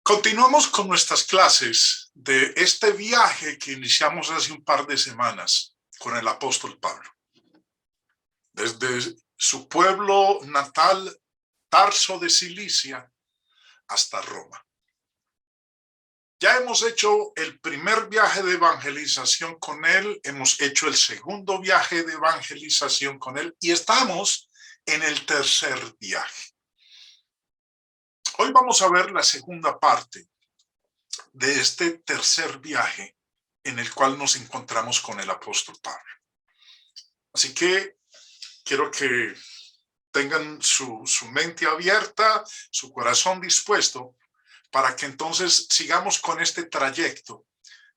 Continuamos con nuestras clases de este viaje que iniciamos hace un par de semanas con el apóstol Pablo. Desde su pueblo natal, Tarso de Cilicia, hasta Roma. Ya hemos hecho el primer viaje de evangelización con él, hemos hecho el segundo viaje de evangelización con él y estamos en el tercer viaje. Hoy vamos a ver la segunda parte de este tercer viaje en el cual nos encontramos con el apóstol Pablo. Así que quiero que tengan su mente abierta, su corazón dispuesto, para que entonces sigamos con este trayecto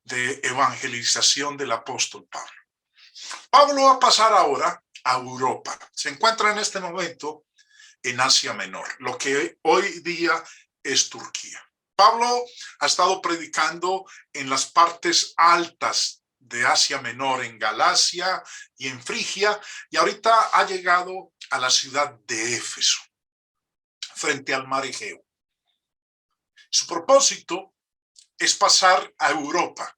de evangelización del apóstol Pablo. Pablo va a pasar ahora a Europa. Se encuentra en este momento en Asia Menor, lo que hoy día es Turquía. Pablo ha estado predicando en las partes altas de Asia Menor, en Galacia y en Frigia, y ahorita ha llegado a la ciudad de Éfeso, frente al mar Egeo. Su propósito es pasar a Europa.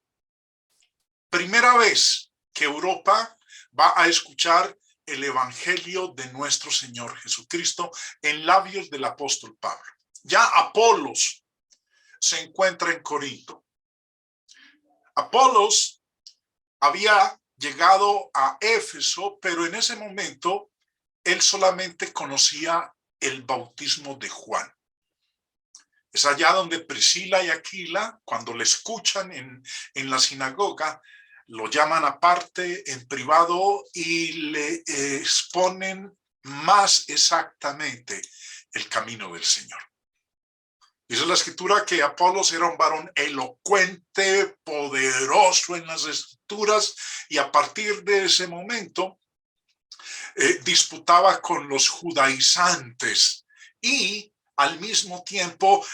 Primera vez que Europa va a escuchar el evangelio de nuestro Señor Jesucristo en labios del apóstol Pablo. Ya Apolos se encuentra en Corinto. Apolos había llegado a Éfeso, pero en ese momento él solamente conocía el bautismo de Juan. Es allá donde Priscila y Aquila, cuando le escuchan en la sinagoga, lo llaman aparte en privado y le exponen más exactamente el camino del Señor. Dice la escritura que Apolos era un varón elocuente, poderoso en las escrituras, y a partir de ese momento disputaba con los judaizantes y al mismo tiempo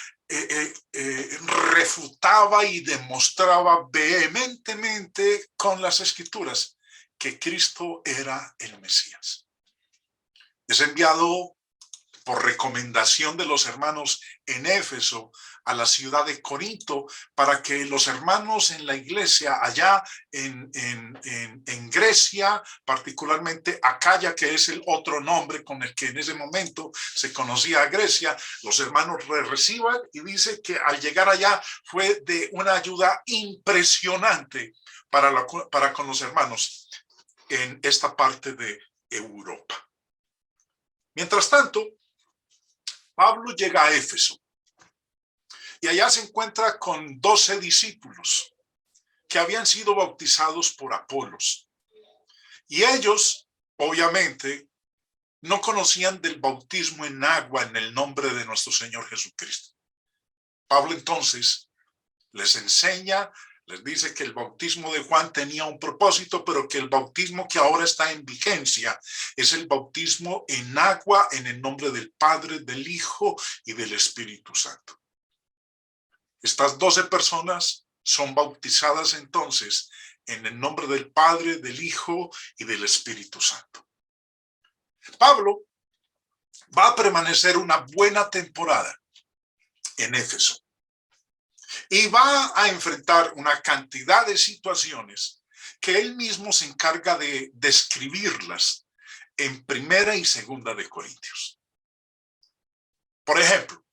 refutaba y demostraba vehementemente con las escrituras que Cristo era el Mesías. Es enviado por recomendación de los hermanos en Éfeso a la ciudad de Corinto para que los hermanos en la iglesia allá en Grecia, particularmente Acaya, que es el otro nombre con el que en ese momento se conocía a Grecia, los hermanos reciban, y dice que al llegar allá fue de una ayuda impresionante para con los hermanos en esta parte de Europa. Mientras tanto, Pablo llega a Éfeso y allá se encuentra con 12 discípulos que habían sido bautizados por Apolos. Y ellos, obviamente, no conocían del bautismo en agua en el nombre de nuestro Señor Jesucristo. Pablo entonces les enseña, les dice que el bautismo de Juan tenía un propósito, pero que el bautismo que ahora está en vigencia es el bautismo en agua en el nombre del Padre, del Hijo y del Espíritu Santo. Estas 12 personas son bautizadas entonces en el nombre del Padre, del Hijo y del Espíritu Santo. Pablo va a permanecer una buena temporada en Éfeso y va a enfrentar una cantidad de situaciones que él mismo se encarga de describirlas en Primera y Segunda de Corintios. Por ejemplo,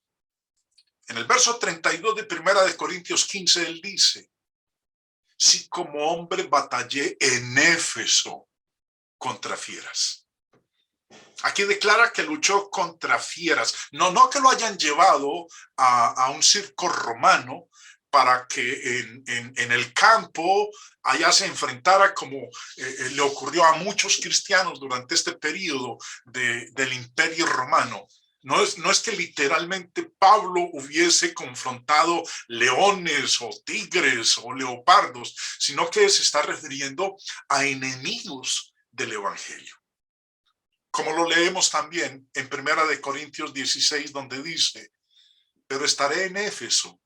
en el verso 32 de Primera de Corintios 15, él dice: si como hombre batallé en Éfeso contra fieras. Aquí declara que luchó contra fieras. No que lo hayan llevado a un circo romano para que en el campo allá se enfrentara como le ocurrió a muchos cristianos durante este periodo del Imperio Romano. No es que literalmente Pablo hubiese confrontado leones o tigres o leopardos, sino que se está refiriendo a enemigos del evangelio. Como lo leemos también en Primera de Corintios 16, donde dice: pero estaré en Éfeso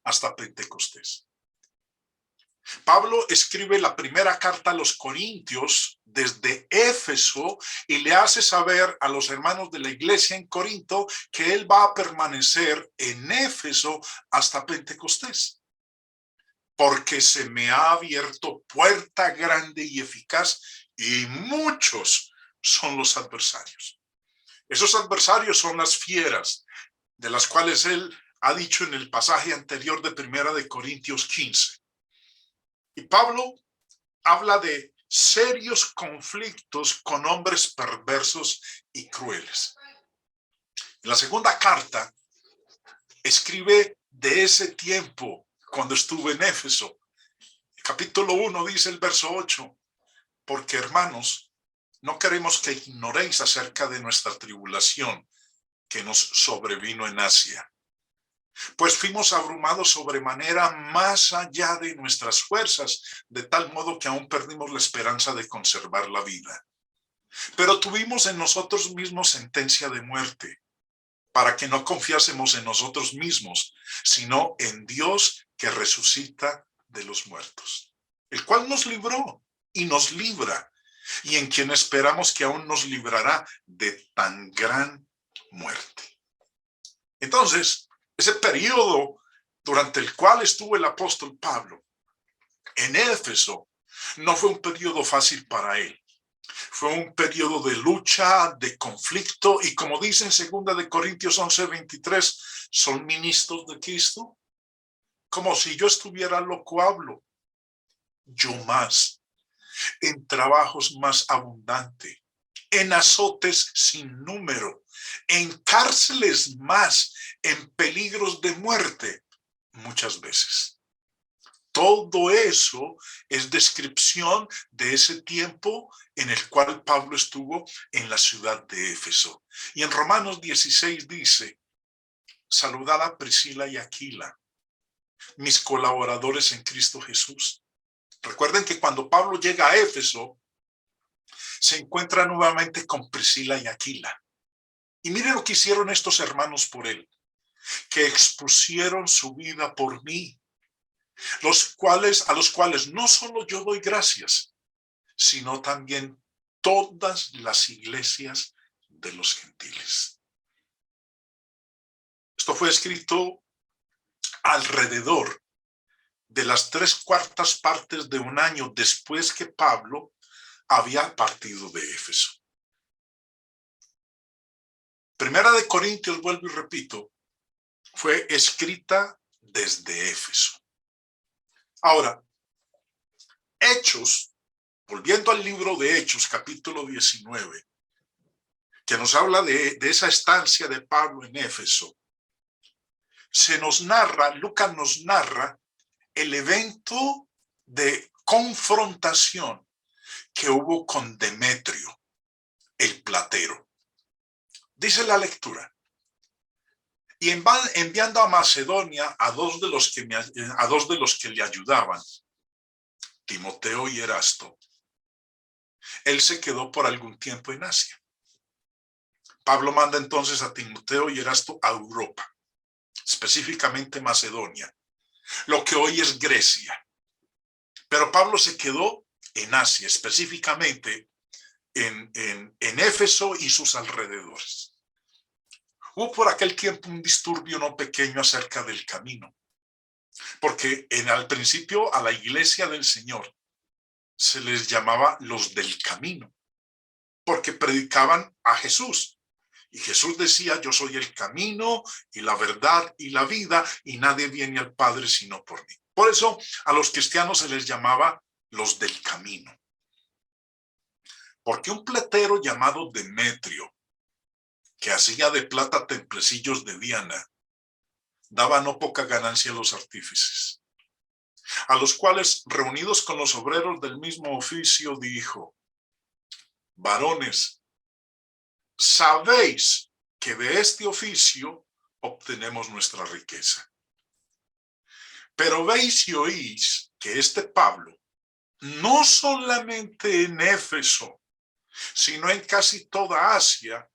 hasta Pentecostés. Pablo escribe la primera carta a los Corintios desde Éfeso y le hace saber a los hermanos de la iglesia en Corinto que él va a permanecer en Éfeso hasta Pentecostés. Porque se me ha abierto puerta grande y eficaz y muchos son los adversarios. Esos adversarios son las fieras de las cuales él ha dicho en el pasaje anterior de Primera de Corintios 15. Y Pablo habla de serios conflictos con hombres perversos y crueles. En la segunda carta escribe de ese tiempo cuando estuvo en Éfeso. Capítulo 1 dice el verso 8, porque hermanos, no queremos que ignoréis acerca de nuestra tribulación que nos sobrevino en Asia. Pues fuimos abrumados sobremanera más allá de nuestras fuerzas, de tal modo que aún perdimos la esperanza de conservar la vida. Pero tuvimos en nosotros mismos sentencia de muerte, para que no confiásemos en nosotros mismos, sino en Dios que resucita de los muertos, el cual nos libró y nos libra, y en quien esperamos que aún nos librará de tan gran muerte. Entonces, ese periodo durante el cual estuvo el apóstol Pablo en Éfeso no fue un periodo fácil para él. Fue un periodo de lucha, de conflicto, y como dice en 2 de Corintios 11:23, son ministros de Cristo. Como si yo estuviera loco hablo, yo más, en trabajos más abundantes, en azotes sin número, en cárceles más, en peligros de muerte, muchas veces. Todo eso es descripción de ese tiempo en el cual Pablo estuvo en la ciudad de Éfeso. Y en Romanos 16 dice, saludad a Priscila y Aquila, mis colaboradores en Cristo Jesús. Recuerden que cuando Pablo llega a Éfeso, se encuentra nuevamente con Priscila y Aquila. Y miren lo que hicieron estos hermanos por él, que expusieron su vida por mí, a los cuales no solo yo doy gracias, sino también todas las iglesias de los gentiles. Esto fue escrito alrededor de las 3/4 partes de un año después que Pablo había partido de Éfeso. Primera de Corintios, vuelvo y repito, fue escrita desde Éfeso. Ahora, Hechos, volviendo al libro de Hechos, capítulo 19, que nos habla de esa estancia de Pablo en Éfeso, se nos narra, Lucas nos narra el evento de confrontación que hubo con Demetrio, el platero. Dice la lectura, y enviando a Macedonia a dos de los que le ayudaban, Timoteo y Erasto, él se quedó por algún tiempo en Asia. Pablo manda entonces a Timoteo y Erasto a Europa, específicamente Macedonia, lo que hoy es Grecia. Pero Pablo se quedó en Asia, específicamente en Éfeso y sus alrededores. Hubo por aquel tiempo un disturbio no pequeño acerca del camino, porque al principio a la iglesia del Señor se les llamaba los del camino, porque predicaban a Jesús. Y Jesús decía, yo soy el camino y la verdad y la vida, y nadie viene al Padre sino por mí. Por eso a los cristianos se les llamaba los del camino. Porque un platero llamado Demetrio, que hacía de plata templecillos de Diana, daba no poca ganancia a los artífices, a los cuales, reunidos con los obreros del mismo oficio, dijo, varones, sabéis que de este oficio obtenemos nuestra riqueza. Pero veis y oís que este Pablo, no solamente en Éfeso, sino en casi toda Asia,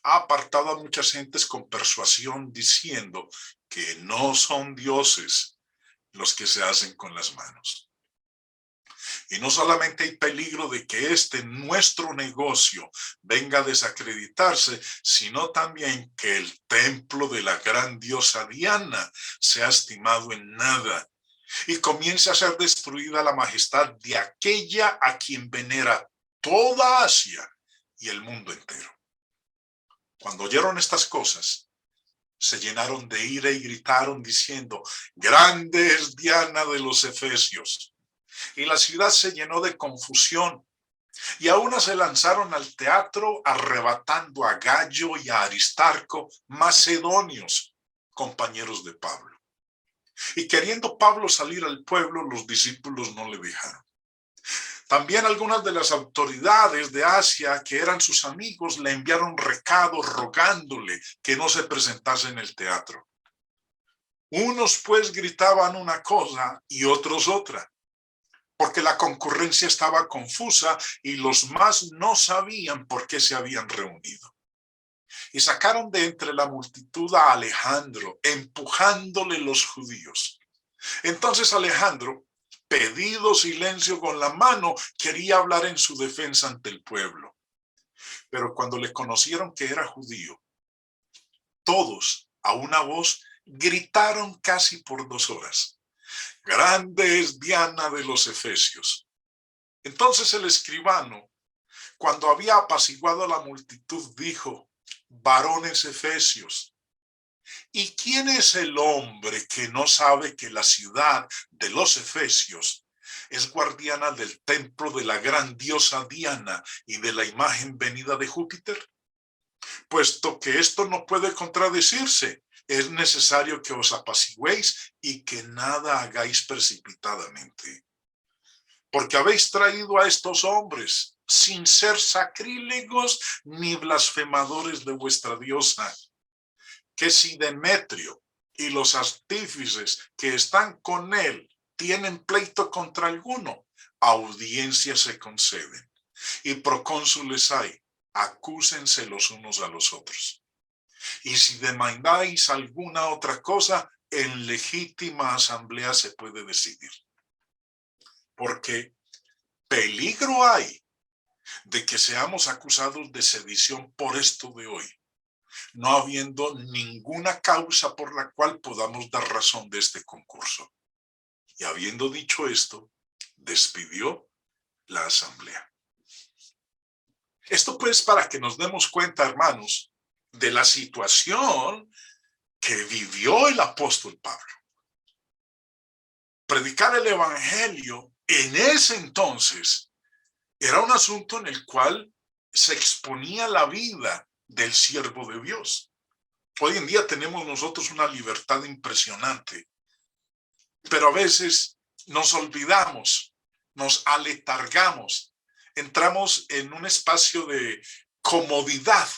ha apartado a muchas gentes con persuasión, diciendo que no son dioses los que se hacen con las manos. Y no solamente hay peligro de que nuestro negocio venga a desacreditarse, sino también que el templo de la gran diosa Diana sea estimado en nada y comience a ser destruida la majestad de aquella a quien venera toda Asia y el mundo entero. Cuando oyeron estas cosas, se llenaron de ira y gritaron diciendo: grande es Diana de los Efesios. Y la ciudad se llenó de confusión, y a una se lanzaron al teatro arrebatando a Gallo y a Aristarco, macedonios, compañeros de Pablo. Y queriendo Pablo salir al pueblo, los discípulos no le dejaron. También algunas de las autoridades de Asia, que eran sus amigos, le enviaron recados rogándole que no se presentase en el teatro. Unos pues gritaban una cosa y otros otra, porque la concurrencia estaba confusa y los más no sabían por qué se habían reunido. Y sacaron de entre la multitud a Alejandro, empujándole los judíos. Entonces Alejandro, pedido silencio con la mano, quería hablar en su defensa ante el pueblo. Pero cuando le conocieron que era judío, todos a una voz gritaron casi por 2 horas: grande es Diana de los Efesios. Entonces el escribano, cuando había apaciguado a la multitud, dijo: varones efesios, ¿y quién es el hombre que no sabe que la ciudad de los Efesios es guardiana del templo de la gran diosa Diana y de la imagen venida de Júpiter? Puesto que esto no puede contradecirse, es necesario que os apaciguéis y que nada hagáis precipitadamente. Porque habéis traído a estos hombres sin ser sacrílegos ni blasfemadores de vuestra diosa, que si Demetrio y los artífices que están con él tienen pleito contra alguno, audiencias se conceden, y procónsules hay, acúsense los unos a los otros. Y si demandáis alguna otra cosa, en legítima asamblea se puede decidir. Porque peligro hay de que seamos acusados de sedición por esto de hoy, no habiendo ninguna causa por la cual podamos dar razón de este concurso. Y habiendo dicho esto, despidió la asamblea. Esto pues para que nos demos cuenta, hermanos, de la situación que vivió el apóstol Pablo. Predicar el evangelio en ese entonces era un asunto en el cual se exponía la vida del siervo de Dios. Hoy en día tenemos nosotros una libertad impresionante, pero a veces nos olvidamos, nos aletargamos, entramos en un espacio de comodidad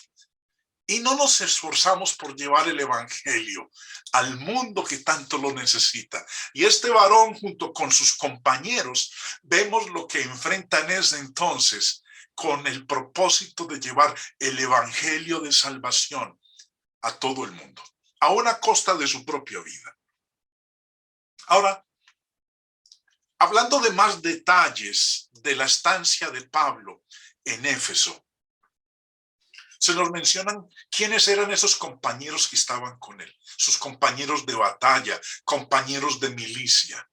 y no nos esforzamos por llevar el evangelio al mundo que tanto lo necesita. Y este varón, junto con sus compañeros, vemos lo que enfrenta en ese entonces con el propósito de llevar el evangelio de salvación a todo el mundo, aún a costa de su propia vida. Ahora, hablando de más detalles de la estancia de Pablo en Éfeso, se nos mencionan quiénes eran esos compañeros que estaban con él, sus compañeros de batalla, compañeros de milicia.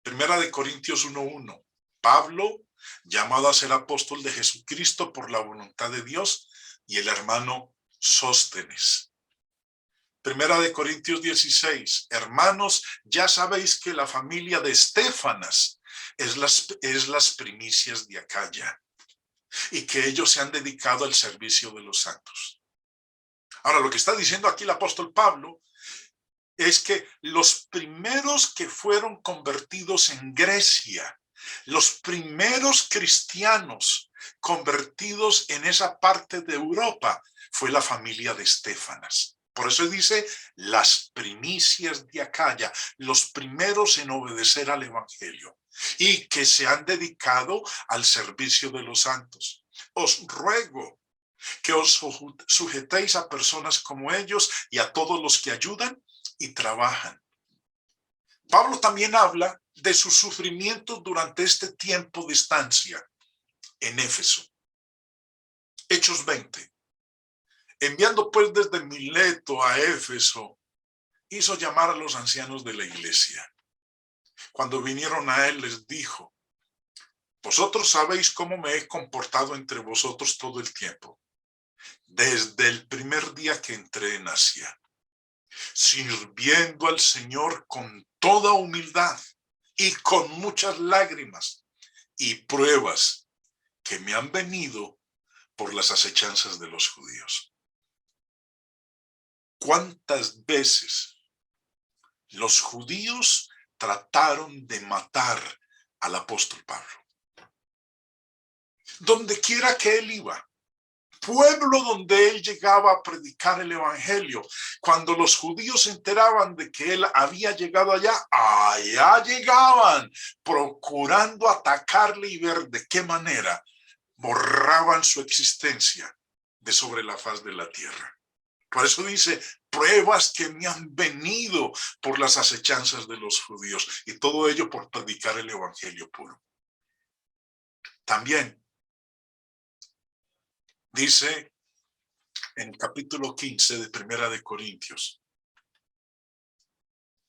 Primera de Corintios 1:1, Pablo, llamado a ser apóstol de Jesucristo por la voluntad de Dios, y el hermano Sóstenes. Primera de Corintios 16, hermanos, ya sabéis que la familia de Estéfanas es las primicias de Acaya, y que ellos se han dedicado al servicio de los santos. Ahora, lo que está diciendo aquí el apóstol Pablo es que los primeros que fueron convertidos en Grecia, los primeros cristianos convertidos en esa parte de Europa, fue la familia de Estéfanas. Por eso dice las primicias de Acaya, los primeros en obedecer al evangelio y que se han dedicado al servicio de los santos. Os ruego que os sujetéis a personas como ellos y a todos los que ayudan y trabajan. Pablo también habla de sus sufrimientos durante este tiempo de estancia en Éfeso. Hechos 20. Enviando pues desde Mileto a Éfeso, hizo llamar a los ancianos de la iglesia. Cuando vinieron a él, les dijo: vosotros sabéis cómo me he comportado entre vosotros todo el tiempo, desde el primer día que entré en Asia, sirviendo al Señor con toda humildad y con muchas lágrimas y pruebas que me han venido por las acechanzas de los judíos. ¿Cuántas veces los judíos trataron de matar al apóstol Pablo? Donde quiera que él iba, pueblo donde él llegaba a predicar el evangelio, cuando los judíos se enteraban de que él había llegado allá llegaban procurando atacarle y ver de qué manera borraban su existencia de sobre la faz de la tierra. Por eso dice, pruebas que me han venido por las acechanzas de los judíos, y todo ello por predicar el evangelio puro. También dice en el capítulo 15 de Primera de Corintios: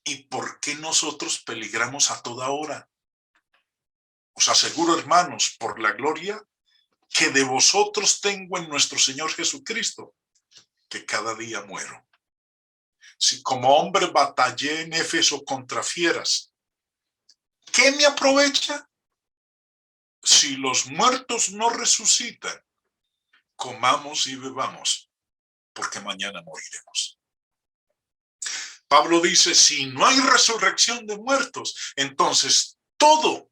¿y por qué nosotros peligramos a toda hora? Os aseguro, hermanos, por la gloria que de vosotros tengo en nuestro Señor Jesucristo, que cada día muero. Si como hombre batallé en Éfeso contra fieras, ¿qué me aprovecha? Si los muertos no resucitan, comamos y bebamos, porque mañana moriremos. Pablo dice, si no hay resurrección de muertos, entonces todo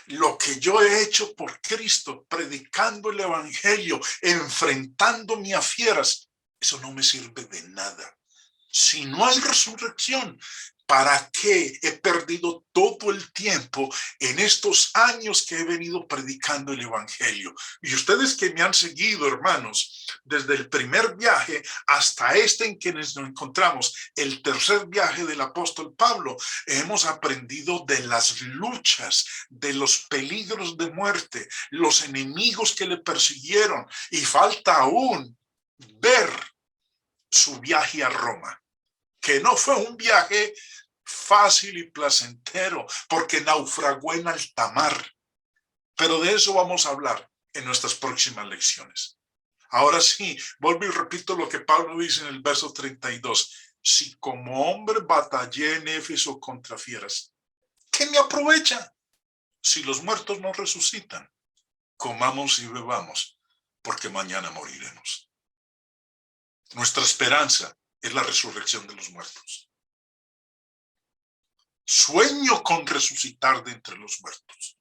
lo que yo he hecho por Cristo, predicando el evangelio, enfrentándome a fieras, eso no me sirve de nada. Si no hay resurrección, ¿para qué he perdido todo el tiempo en estos años que he venido predicando el evangelio? Y ustedes que me han seguido, hermanos, desde el primer viaje hasta este en que nos encontramos, el tercer viaje del apóstol Pablo, hemos aprendido de las luchas, de los peligros de muerte, los enemigos que le persiguieron, y falta aún ver su viaje a Roma, que no fue un viaje fácil y placentero, porque naufragó en alta mar. Pero de eso vamos a hablar en nuestras próximas lecciones. Ahora sí, vuelvo y repito lo que Pablo dice en el verso 32. Si como hombre batallé en Éfeso contra fieras, ¿qué me aprovecha? Si los muertos no resucitan, comamos y bebamos, porque mañana moriremos. Nuestra esperanza es la resurrección de los muertos. Sueño con resucitar de entre los muertos.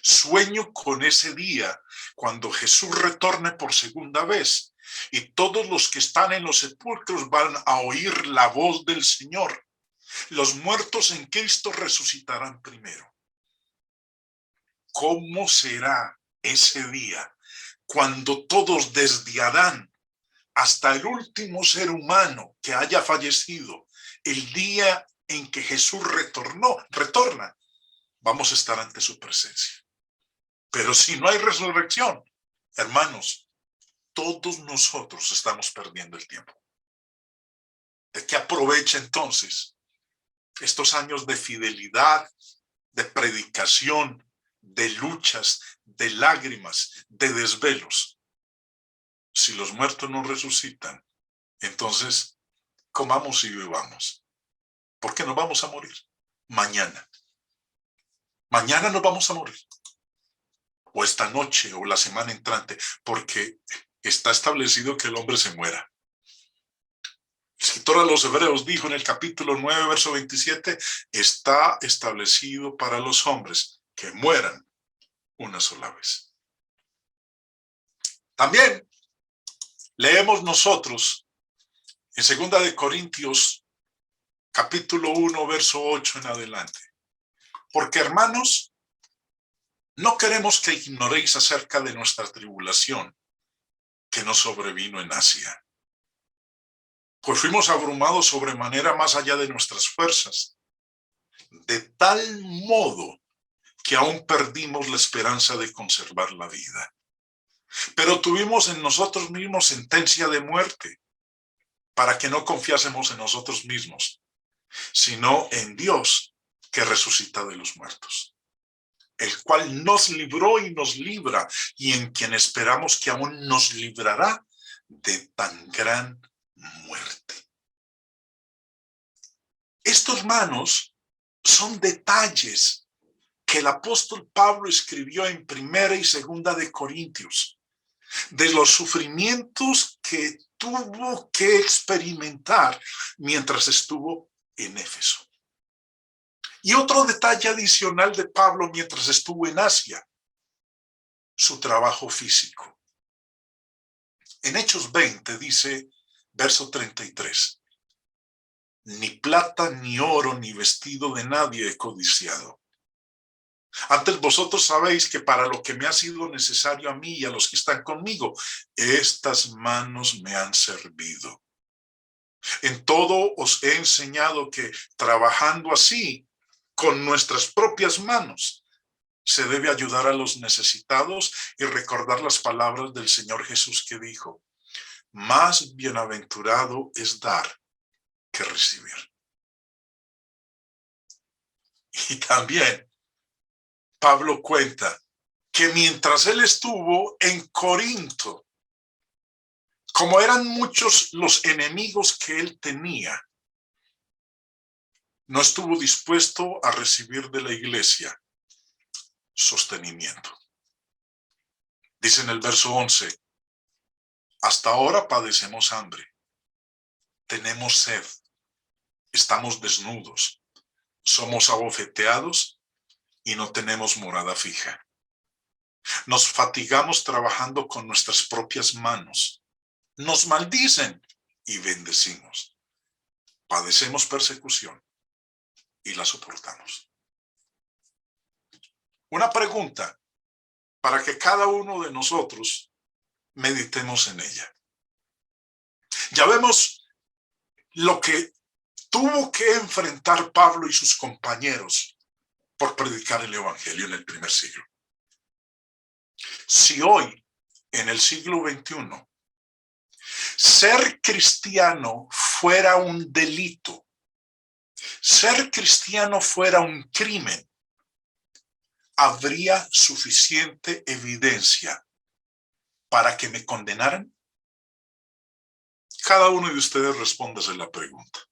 Sueño con ese día cuando Jesús retorne por segunda vez y todos los que están en los sepulcros van a oír la voz del Señor. Los muertos en Cristo resucitarán primero. ¿Cómo será ese día cuando todos, desde Adán hasta el último ser humano que haya fallecido, el día en que Jesús retorna, vamos a estar ante su presencia? Pero si no hay resurrección, hermanos, todos nosotros estamos perdiendo el tiempo. ¿De qué aprovecha entonces estos años de fidelidad, de predicación, de luchas, de lágrimas, de desvelos? Si los muertos no resucitan, entonces comamos y bebamos, porque nos vamos a morir mañana. Mañana nos vamos a morir, o esta noche, o la semana entrante, porque está establecido que el hombre se muera. El escritor a los Hebreos dijo en el capítulo 9, verso 27, está establecido para los hombres que mueran una sola vez. También leemos nosotros en 2 de Corintios, capítulo 1, verso 8 en adelante. Porque, hermanos, no queremos que ignoréis acerca de nuestra tribulación que nos sobrevino en Asia. Pues fuimos abrumados sobremanera más allá de nuestras fuerzas, de tal modo que aún perdimos la esperanza de conservar la vida. Pero tuvimos en nosotros mismos sentencia de muerte, para que no confiásemos en nosotros mismos, sino en Dios que resucita de los muertos, el cual nos libró y nos libra, y en quien esperamos que aún nos librará de tan gran muerte. Estos, hermanos, son detalles que el apóstol Pablo escribió en Primera y Segunda de Corintios, de los sufrimientos que tuvo que experimentar mientras estuvo en Éfeso. Y otro detalle adicional de Pablo mientras estuvo en Asia, su trabajo físico. En Hechos 20 dice, verso 33, ni plata, ni oro, ni vestido de nadie he codiciado. Antes vosotros sabéis que para lo que me ha sido necesario a mí y a los que están conmigo, estas manos me han servido. En todo os he enseñado que trabajando así, con nuestras propias manos, se debe ayudar a los necesitados y recordar las palabras del Señor Jesús que dijo, más bienaventurado es dar que recibir. Y también Pablo cuenta que mientras él estuvo en Corinto, como eran muchos los enemigos que él tenía, no estuvo dispuesto a recibir de la iglesia sostenimiento. Dice en el verso 11, hasta ahora padecemos hambre, tenemos sed, estamos desnudos, somos abofeteados y no tenemos morada fija. Nos fatigamos trabajando con nuestras propias manos. Nos maldicen y bendecimos. Padecemos persecución y la soportamos. Una pregunta para que cada uno de nosotros meditemos en ella. Ya vemos lo que tuvo que enfrentar Pablo y sus compañeros por predicar el evangelio en el primer siglo. Si hoy, en el siglo XXI, ser cristiano fuera un delito, ser cristiano fuera un crimen, ¿habría suficiente evidencia para que me condenaran? Cada uno de ustedes respóndase la pregunta.